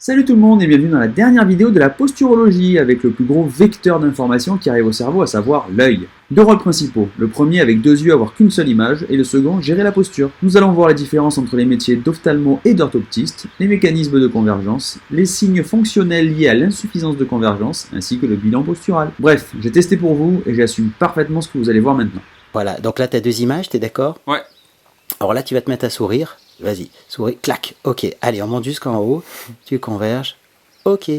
Salut tout le monde et bienvenue dans la dernière vidéo de la posturologie avec le plus gros vecteur d'information qui arrive au cerveau, à savoir l'œil. Deux rôles principaux, le premier avec deux yeux avoir qu'une seule image et le second gérer la posture. Nous allons voir la différence entre les métiers d'ophtalmo et d'orthoptiste, les mécanismes de convergence, les signes fonctionnels liés à l'insuffisance de convergence ainsi que le bilan postural. Bref, j'ai testé pour vous et j'assume parfaitement ce que vous allez voir maintenant. Voilà, donc là tu as deux images, t'es d'accord? Ouais. Alors là tu vas te mettre à sourire. Vas-y, souris, clac, ok, allez, on monte jusqu'en haut, tu converges, ok,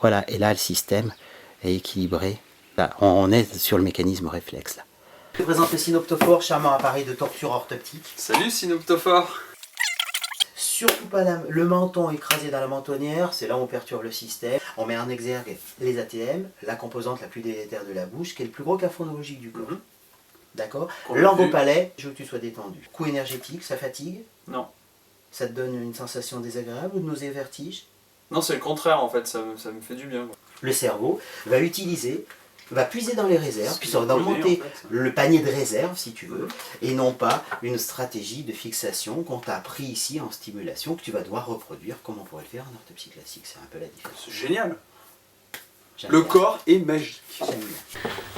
voilà, et là le système est équilibré, là, on est sur le mécanisme réflexe là. Je te présente le synoptophore, charmant appareil de torture orthoptique. Salut synoptophore. Surtout pas le menton écrasé dans la mentonnière, c'est là où on perturbe le système. On met en exergue les ATM, la composante la plus délétère de la bouche, qui est le plus gros cafon neurologique du corps. D'accord. Langue au palais, je veux que tu sois détendu. Coup énergétique, ça fatigue? Non. Ça te donne une sensation désagréable ou de nausée, vertige? Non, c'est le contraire en fait, ça me fait du bien. Le cerveau va puiser dans les réserves, puis ça va augmenter le panier de réserve si tu veux, et non pas une stratégie de fixation qu'on t'a appris ici en stimulation, que tu vas devoir reproduire comme on pourrait le faire en orthopsie classique. C'est un peu la différence. C'est génial. Le corps est magique.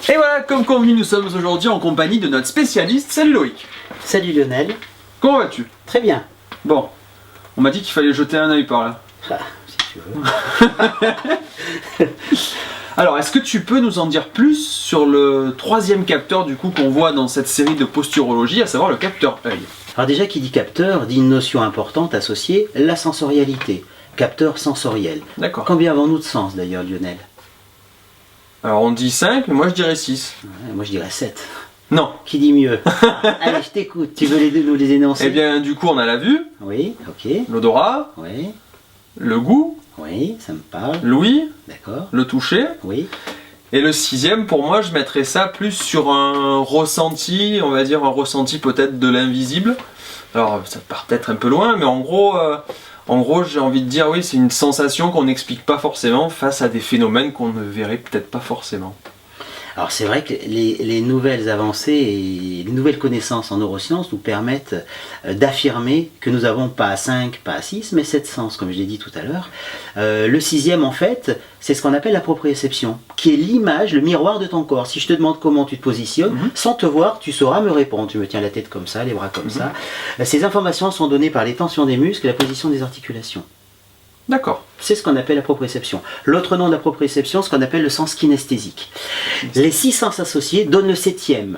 Et voilà, comme convenu, nous sommes aujourd'hui en compagnie de notre spécialiste, salut Loïc. Salut Lionel. Comment vas-tu? Très bien. Bon, on m'a dit qu'il fallait jeter un œil par là. Ah, si tu veux. Alors, est-ce que tu peux nous en dire plus sur le troisième capteur du coup qu'on voit dans cette série de posturologie, à savoir le capteur œil? Alors déjà, qui dit capteur, dit une notion importante associée, la sensorialité. Capteur sensoriel. D'accord. Combien avons-nous de sens d'ailleurs, Lionel? Alors on dit 5, mais moi je dirais 6. Ouais, moi je dirais 7. Non. Qui dit mieux? Allez, je t'écoute. Tu veux nous les énoncer? Eh bien, du coup, on a la vue, Oui, ok. l'odorat, Oui, le goût, oui, ça me parle. l'ouïe, D'accord. le toucher. Oui. Et le sixième, pour moi, je mettrais ça plus sur un ressenti, on va dire un ressenti peut-être de l'invisible. Alors, ça part peut-être un peu loin, mais en gros, j'ai envie de dire, oui, c'est une sensation qu'on n'explique pas forcément face à des phénomènes qu'on ne verrait peut-être pas forcément. Alors c'est vrai que les nouvelles avancées et les nouvelles connaissances en neurosciences nous permettent d'affirmer que nous n'avons pas 5, pas 6, mais 7 sens, comme je l'ai dit tout à l'heure. Le sixième, en fait, c'est ce qu'on appelle la proprioception, qui est l'image, le miroir de ton corps. Si je te demande comment tu te positionnes, sans te voir, tu sauras me répondre. Tu me tiens la tête comme ça, les bras comme ça. Ces informations sont données par les tensions des muscles et la position des articulations. D'accord. C'est ce qu'on appelle la proprioception. L'autre nom de la proprioception, ce qu'on appelle le sens kinesthésique. Les 6 sens associés donnent le 7e,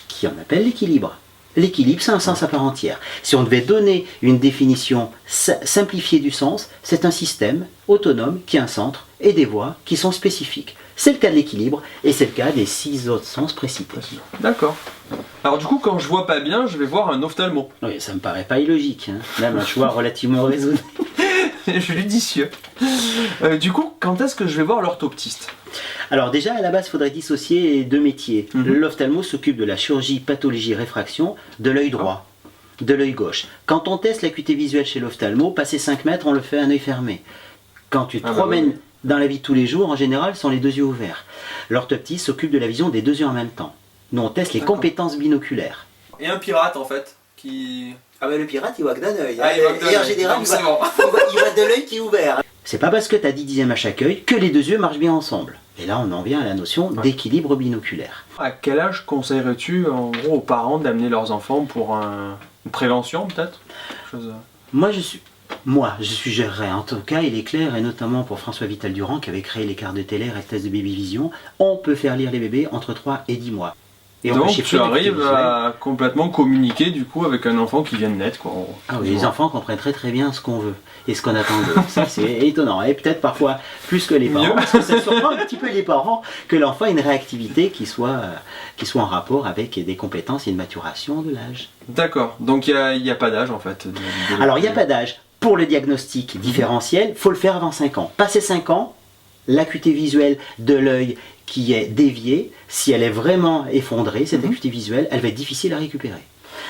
qui on appelle l'équilibre. L'équilibre, c'est un sens à part entière. Si on devait donner une définition simplifiée du sens, c'est un système autonome qui a un centre et des voies qui sont spécifiques. C'est le cas de l'équilibre et c'est le cas des 6 autres sens précités. D'accord. Alors du coup, quand je vois pas bien, je vais voir un ophtalmo. Oui, ça me paraît pas illogique, hein. Même un choix relativement raisonné. Judicieux. Du coup, quand est-ce que je vais voir l'orthoptiste? Alors déjà, à la base, il faudrait dissocier deux métiers. L'ophtalmo s'occupe de la chirurgie, pathologie, réfraction de l'œil droit, de l'œil gauche. Quand on teste l'acuité visuelle chez l'ophtalmo, passer 5 mètres, on le fait un œil fermé. Quand tu te promènes dans la vie de tous les jours, en général, ce sont les deux yeux ouverts. L'orthoptiste s'occupe de la vision des deux yeux en même temps. Nous, on teste les compétences binoculaires. Et un pirate en fait, qui... Ah ben le pirate, il voit que d'un œil. Ah, il voit que d'un œil. Et en général, Donc, il voit de l'œil qui est ouvert. C'est pas parce que tu as 10 dixièmes à chaque œil que les deux yeux marchent bien ensemble. Et là, on en vient à la notion d'équilibre binoculaire. À quel âge conseillerais-tu en gros aux parents d'amener leurs enfants pour une prévention peut-être? Moi, je suggérerais, en tout cas, il est clair, et notamment pour François Vital-Durand qui avait créé les cartes de Teller et le test de Baby Vision, on peut faire lire les bébés entre 3 et 10 mois. Et donc tu arrives à complètement communiquer du coup avec un enfant qui vient de naître, quoi. Ah oui, les enfants comprennent très très bien ce qu'on veut et ce qu'on attend d'eux. Ça c'est étonnant, et peut-être parfois plus que les parents, parce que ça surprend un petit peu les parents que l'enfant ait une réactivité qui soit en rapport avec des compétences et une maturation de l'âge. D'accord, donc il n'y a pas d'âge en fait. Alors il n'y a pas d'âge. Pour le diagnostic différentiel, il faut le faire avant 5 ans. Passé 5 ans, l'acuité visuelle de l'œil qui est déviée, si elle est vraiment effondrée, cette acuité visuelle, elle va être difficile à récupérer.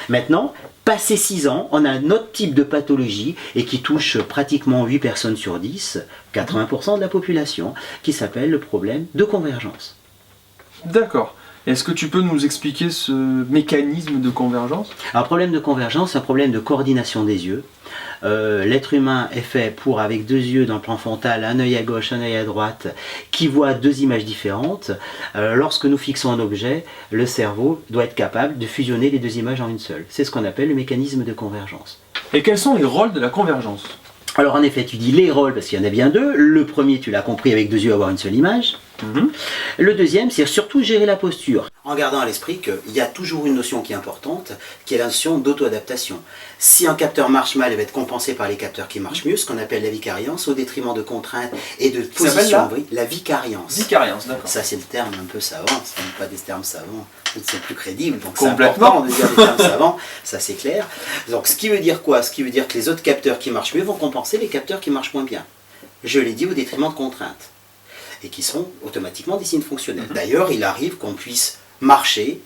Maintenant, passé 6 ans, on a un autre type de pathologie et qui touche pratiquement 8 personnes sur 10, 80% de la population, qui s'appelle le problème de convergence. D'accord. Est-ce que tu peux nous expliquer ce mécanisme de convergence? Un problème de convergence, c'est un problème de coordination des yeux. L'être humain est fait pour, avec deux yeux dans le plan frontal, un œil à gauche, un œil à droite, qui voit deux images différentes. Lorsque nous fixons un objet, le cerveau doit être capable de fusionner les deux images en une seule. C'est ce qu'on appelle le mécanisme de convergence. Et quels sont les rôles de la convergence? Alors en effet, tu dis les rôles parce qu'il y en a bien deux. Le premier, tu l'as compris, avec deux yeux avoir une seule image. Le deuxième, c'est surtout gérer la posture. En gardant à l'esprit qu'il y a toujours une notion qui est importante, qui est la notion d'auto-adaptation. Si un capteur marche mal, il va être compensé par les capteurs qui marchent mieux, ce qu'on appelle la vicariance, au détriment de contraintes et de positions. La vicariance. Vicariance, d'accord. Ça, c'est le terme un peu savant, ce n'est pas des termes savants, c'est plus crédible, donc c'est Complètement. important de dire des termes savants, ça c'est clair. Donc ce qui veut dire quoi? Ce qui veut dire que les autres capteurs qui marchent mieux vont compenser les capteurs qui marchent moins bien. Je l'ai dit, au détriment de contraintes. Et qui sont automatiquement des signes fonctionnels. D'ailleurs, il arrive qu'on puisse marcher,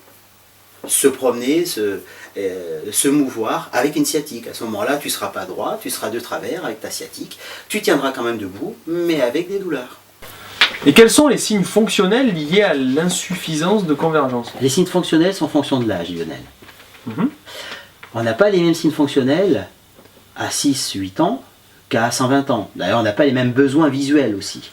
se promener, se mouvoir avec une sciatique. À ce moment-là, tu ne seras pas droit, tu seras de travers avec ta sciatique, tu tiendras quand même debout, mais avec des douleurs. Et quels sont les signes fonctionnels liés à l'insuffisance de convergence? Les signes fonctionnels sont en fonction de l'âge, Lionel. On n'a pas les mêmes signes fonctionnels à 6-8 ans qu'à 120 ans. D'ailleurs, on n'a pas les mêmes besoins visuels aussi.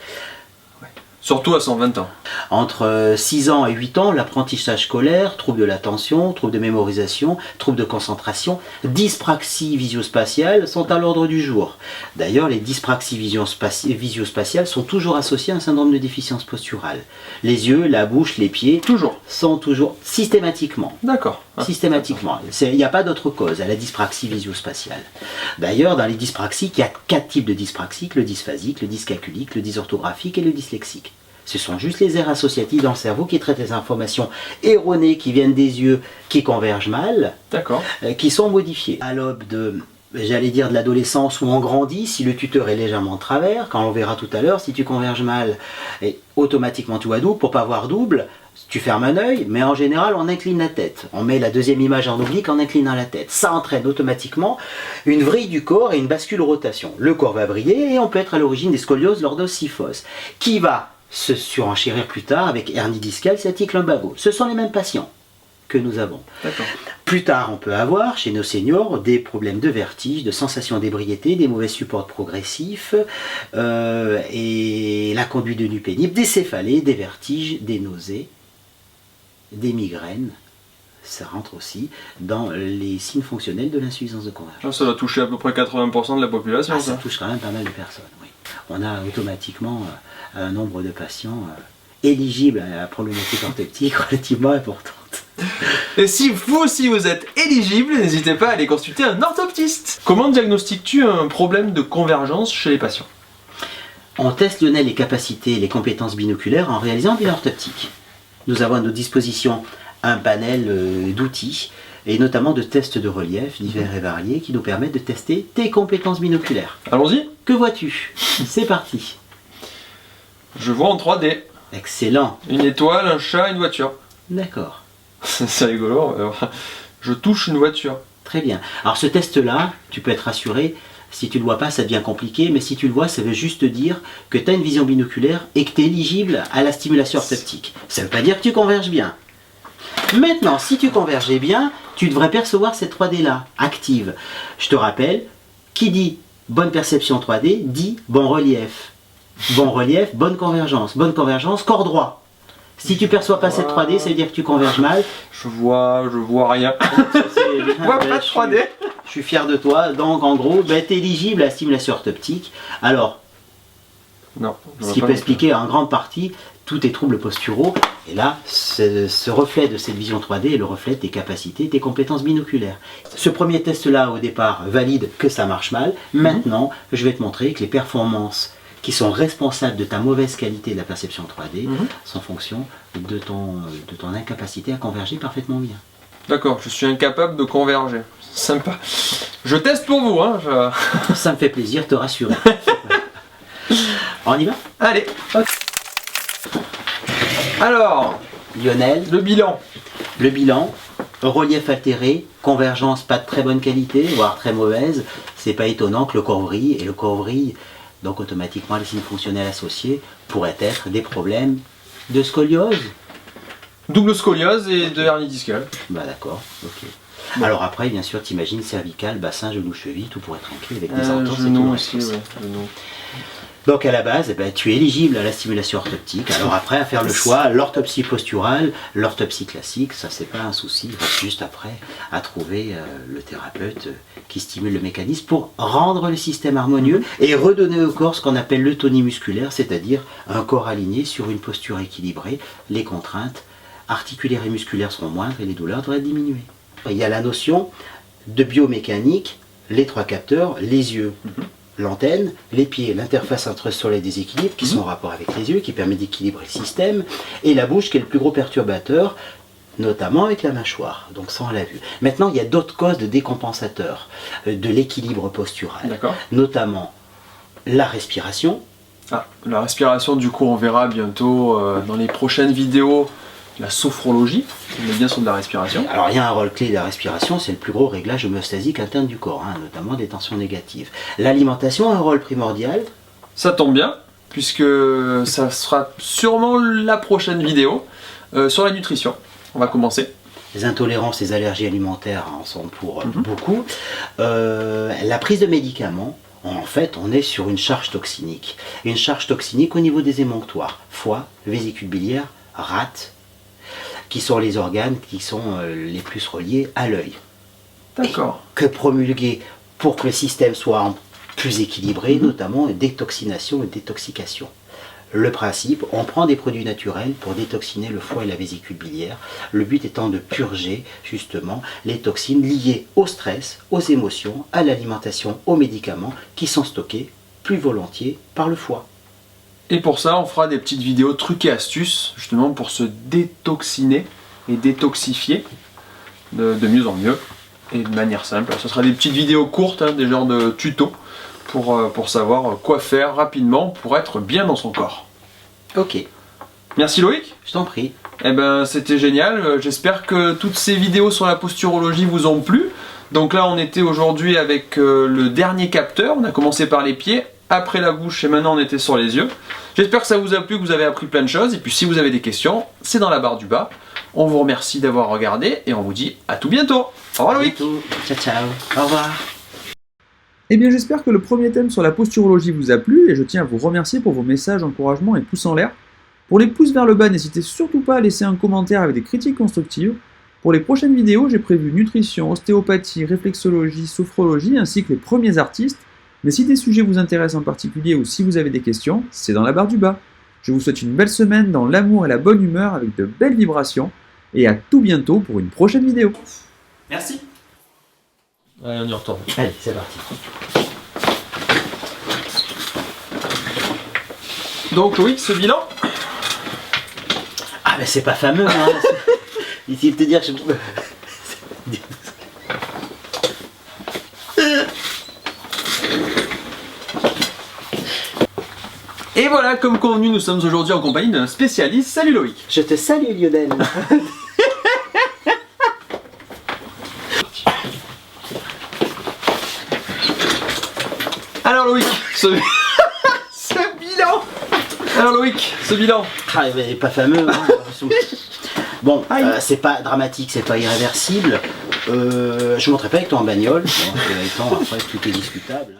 Surtout à 120 ans. Entre 6 ans et 8 ans, l'apprentissage scolaire, troubles de l'attention, troubles de mémorisation, troubles de concentration, dyspraxie visio-spatiale sont à l'ordre du jour. D'ailleurs, les dyspraxies visio-spatiales sont toujours associées à un syndrome de déficience posturale. Les yeux, la bouche, les pieds sont toujours systématiquement. D'accord. Systématiquement. Il n'y a pas d'autre cause à la dyspraxie visio-spatiale. D'ailleurs, dans les dyspraxiques, il y a 4 types de dyspraxiques, le dysphasique, le dyscalculique, le dysorthographique et le dyslexique. Ce sont juste les aires associatives dans le cerveau qui traitent les informations erronées qui viennent des yeux, qui convergent mal, qui sont modifiées. À l'aube de, j'allais dire, de l'adolescence où on grandit, si le tuteur est légèrement de travers, quand on verra tout à l'heure, si tu converges mal, et automatiquement tu vois double, pour pas voir double, tu fermes un œil, mais en général on incline la tête. On met la deuxième image en oblique en inclinant la tête. Ça entraîne automatiquement une vrille du corps et une bascule rotation. Le corps va briller et on peut être à l'origine des scolioses, lordosyphoses, qui va se surenchérir plus tard avec hernie discale, sciatique, lumbago. Ce sont les mêmes patients que nous avons. Plus tard, on peut avoir, chez nos seniors, des problèmes de vertige, de sensation d'ébriété, des mauvais supports progressifs, et la conduite de nuit pénible, des céphalées, des vertiges, des nausées, des migraines. Ça rentre aussi dans les signes fonctionnels de l'insuffisance de convergence. Ça doit toucher à peu près 80% de la population. Ça touche quand même pas mal de personnes, oui. On a automatiquement un nombre de patients éligibles à la problématique orthoptique relativement importante. Et si vous aussi vous êtes éligible, n'hésitez pas à aller consulter un orthoptiste. Comment diagnostiques-tu un problème de convergence chez les patients? On teste, Lionel, les capacités et les compétences binoculaires en réalisant un bilan orthoptique. Nous avons à nos dispositions un panel d'outils et notamment de tests de relief divers et variés qui nous permettent de tester tes compétences binoculaires. Allons-y. Que vois-tu? C'est parti. Je vois en 3D. Excellent. Une étoile, un chat, une voiture. D'accord. C'est rigolo. Je touche une voiture. Très bien. Alors ce test-là, tu peux être rassuré, si tu ne le vois pas, ça devient compliqué, mais si tu le vois, ça veut juste dire que tu as une vision binoculaire et que tu es éligible à la stimulation orthoptique. Ça ne veut pas dire que tu converges bien. Maintenant, si tu convergeais bien, tu devrais percevoir cette 3D-là, active. Je te rappelle, qui dit bonne perception 3D, dit bon relief. Bon relief, bonne convergence, corps droit. Si tu perçois pas cette 3D, ça veut dire que tu converges mal. Je vois rien. Je vois pas de 3D. Je suis fier de toi. Donc en gros, tu es éligible à la stimulation orthoptique. Alors, non, ce qui peut expliquer en grande partie tous tes troubles posturaux. Et là, ce reflet de cette vision 3D est le reflet de tes capacités, tes compétences binoculaires. Ce premier test-là, au départ, valide que ça marche mal. Maintenant, je vais te montrer que les performances qui sont responsables de ta mauvaise qualité de la perception 3D sont en fonction de ton incapacité à converger parfaitement bien. D'accord, je suis incapable de converger. Sympa. Je teste pour vous, hein. Ça me fait plaisir de te rassurer. On y va? Allez. Alors, Lionel, le bilan. Le bilan, relief altéré, convergence pas de très bonne qualité, voire très mauvaise. C'est pas étonnant que le corps vrille, et le corps vrille, donc automatiquement les signes fonctionnels associés pourraient être des problèmes de scoliose, Double scoliose et de hernie discale. Bah d'accord, ok. Bon. Alors après, bien sûr, t'imagines cervical, bassin, genou, cheville, tout pourrait être inclus avec des entorses et tout Genou le aussi, reste. ouais. Genou. Donc à la base, eh ben, tu es éligible à la stimulation orthoptique. Alors après, à faire le choix, l'orthopsie posturale, l'orthopsie classique, ça c'est pas un souci. Il reste juste après à trouver le thérapeute qui stimule le mécanisme pour rendre le système harmonieux et redonner au corps ce qu'on appelle l'eutonie musculaire, c'est-à-dire un corps aligné sur une posture équilibrée. Les contraintes articulaires et musculaires seront moindres et les douleurs devraient diminuer. Il y a la notion de biomécanique, les trois capteurs, les yeux. L'antenne, les pieds, l'interface entre sol et déséquilibre qui sont en rapport avec les yeux, qui permet d'équilibrer le système, et la bouche qui est le plus gros perturbateur, notamment avec la mâchoire. Donc ça on l'a vu. Maintenant il y a d'autres causes de décompensateurs de l'équilibre postural, D'accord. notamment la respiration. Ah, la respiration, du coup, on verra bientôt dans les prochaines vidéos la sophrologie. On est bien sur de la respiration. Alors il y a un rôle clé de la respiration, c'est le plus gros réglage homéostasique interne du corps, notamment des tensions négatives. L'alimentation a un rôle primordial. Ça tombe bien, puisque ça sera sûrement la prochaine vidéo sur la nutrition. On va commencer. Les intolérances, les allergies alimentaires en sont pour beaucoup. La prise de médicaments, en fait, on est sur une charge toxinique. Une charge toxinique au niveau des émonctoires. Foie, vésicule biliaire, rate, qui sont les organes qui sont les plus reliés à l'œil. D'accord. Que promulguer pour que le système soit plus équilibré, notamment détoxination et détoxication. Le principe, on prend des produits naturels pour détoxiner le foie et la vésicule biliaire, le but étant de purger justement les toxines liées au stress, aux émotions, à l'alimentation, aux médicaments qui sont stockés plus volontiers par le foie. Et pour ça, on fera des petites vidéos trucs et astuces, justement pour se détoxiner et détoxifier de mieux en mieux et de manière simple. Ce sera des petites vidéos courtes, des genres de tutos, pour savoir quoi faire rapidement pour être bien dans son corps. Ok, Merci Loïc. je t'en prie. Eh ben c'était génial, j'espère que toutes ces vidéos sur la posturologie vous ont plu. Donc là on était aujourd'hui avec le dernier capteur, on a commencé par les pieds, après la bouche et maintenant on était sur les yeux. J'espère que ça vous a plu, que vous avez appris plein de choses, et puis si vous avez des questions, c'est dans la barre du bas. On vous remercie d'avoir regardé et on vous dit à tout bientôt. Au revoir Loïc. Bientôt. Ciao ciao, au revoir. Eh bien j'espère que le premier thème sur la posturologie vous a plu et je tiens à vous remercier pour vos messages, encouragements et pouces en l'air. Pour les pouces vers le bas, n'hésitez surtout pas à laisser un commentaire avec des critiques constructives. Pour les prochaines vidéos, j'ai prévu nutrition, ostéopathie, réflexologie, sophrologie ainsi que les premiers artistes. Mais si des sujets vous intéressent en particulier ou si vous avez des questions, c'est dans la barre du bas. Je vous souhaite une belle semaine dans l'amour et la bonne humeur avec de belles vibrations et à tout bientôt pour une prochaine vidéo. Merci. Allez, on y retourne. Allez, c'est parti. Donc Loïc, ce bilan. Ah ben c'est pas fameux, Ici de te dire que je... Et voilà, comme convenu, nous sommes aujourd'hui en compagnie d'un spécialiste. Salut Loïc. Je te salue Lionel. Alors Loïc, ce bilan. Alors Loïc, ce bilan. Ah, il est pas fameux. Bon, c'est pas dramatique, c'est pas irréversible. Je montrerai pas avec toi en bagnole. Bon, étant après tout est discutable.